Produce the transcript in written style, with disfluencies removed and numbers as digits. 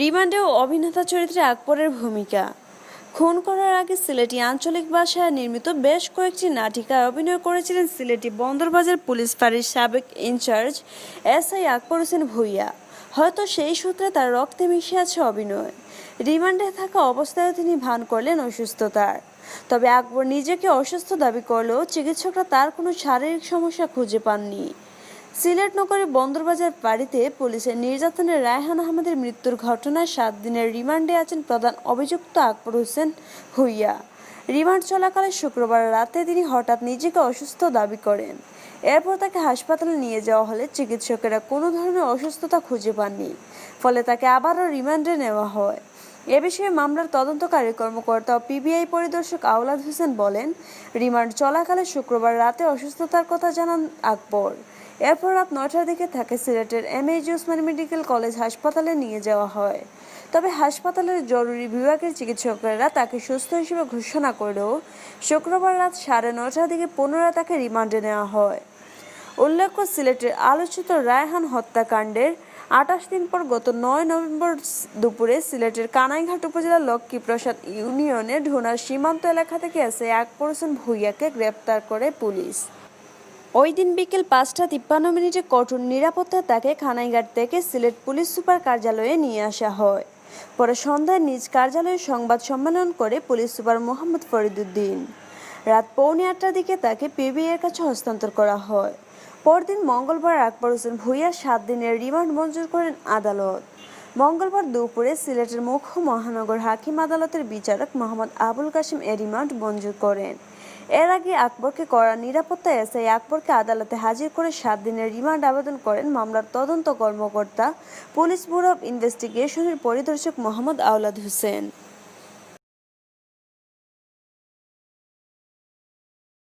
রিমান্ডেও অভিনেতা চরিত্রে আকবরের ভূমিকা। খুন করার আগে সিলেটি আঞ্চলিক ভাষায় নির্মিত বেশ কয়েকটি নাটিকায় অভিনয় করেছিলেন সিলেটি বন্দরবাজার পুলিশ ফাঁড়ির সাবেক ইনচার্জ এসআই আকবর হোসেন ভূঁইয়া। হয়তো সেই সূত্রে তার রক্তে মিশে আছে অভিনয়। রিমান্ডে থাকা অবস্থায় তিনি ভান করলেন অসুস্থতার। তবে আকবর নিজেকে অসুস্থ দাবি করলেও চিকিৎসকরা তার কোনো শারীরিক সমস্যা খুঁজে পাননি। সিলেট নগরে বন্দরবাজার বাড়িতে পুলিশের নির্যাতনে রায়হান আহমেদের মৃত্যুর ঘটনায় 7 দিনের রিমান্ডে আছেন প্রধান অভিযুক্ত আকবর হোসেন ভূঁইয়া। রিমান্ড চলাকালে শুক্রবার রাতে তিনি হঠাৎ নিজেকে অসুস্থ দাবি করেন। এরপর তাকে হাসপাতালে নিয়ে যাওয়া হলে চিকিৎসকেরা কোনো ধরনের অসুস্থতা খুঁজে পাননি, ফলে তাকে আবারও রিমান্ডে নেওয়া হয়। এ বিষয়ে মামলার তদন্তকারী কর্মকর্তা ও পিবিআই পরিদর্শক আওলাদ হোসেন বলেন, রিমান্ড চলাকালে শুক্রবার রাতে অসুস্থতার কথা জানান আকবর। এরপর রাত 9টার দিকে তাকে সিলেটের এমএজি ওসমানী মেডিকেল কলেজ হাসপাতালে নিয়ে যাওয়া হয়। তবে হাসপাতালের জরুরি বিভাগের চিকিৎসকেরা তাকে সুস্থ হিসেবে ঘোষণা করলেও শুক্রবার রাত 9:30টার দিকে পুনরায় তাকে রিমান্ডে নেওয়া হয়। উল্লেখ্য, সিলেটের আলোচিত রায়হান হত্যাকাণ্ডের 28 দিন পর গত 9 নভেম্বর দুপুরে সিলেটের কানাইঘাট উপজেলার লক্ষ্মীপ্রসাদ ইউনিয়নের ঢোনার সীমান্ত এলাকা থেকে এসআই আকবর হোসেন ভূঁইয়াকে গ্রেপ্তার করে পুলিশ। ওই দিন বিকেল 5:53 কঠোর নিরাপত্তায় তাকে কানাইঘাট থেকে সিলেট পুলিশ সুপার কার্যালয়ে নিয়ে আসা হয়। পরে সন্ধ্যায় নিজ কার্যালয়ে সংবাদ সম্মেলন করে পুলিশ সুপার মোহাম্মদ ফরিদুদ্দিন। রাত 7:45টার দিকে তাকে পিবিআইয়ের কাছে হস্তান্তর করা হয়। পরদিন মঙ্গলবার আকবর হোসেন ভূঁইয়া 7 দিনের রিমান্ড মঞ্জুর করেন আদালত। মঙ্গলবার দুপুরে সিলেটের মুখ্য মহানগর হাকিম আদালতের বিচারক মোহাম্মদ আবুল কাসিম এ রিমান্ড মঞ্জুর করেন। এর আগে আকবরকে কড়া নিরাপত্তায় এসআই আকবরকে আদালতে হাজির করে 7 দিনের রিমান্ড আবেদন করেন মামলার তদন্ত কর্মকর্তা পুলিশ ব্যুরো অব ইনভেস্টিগেশনের পরিদর্শক মোহাম্মদ আওলাদ হোসেন।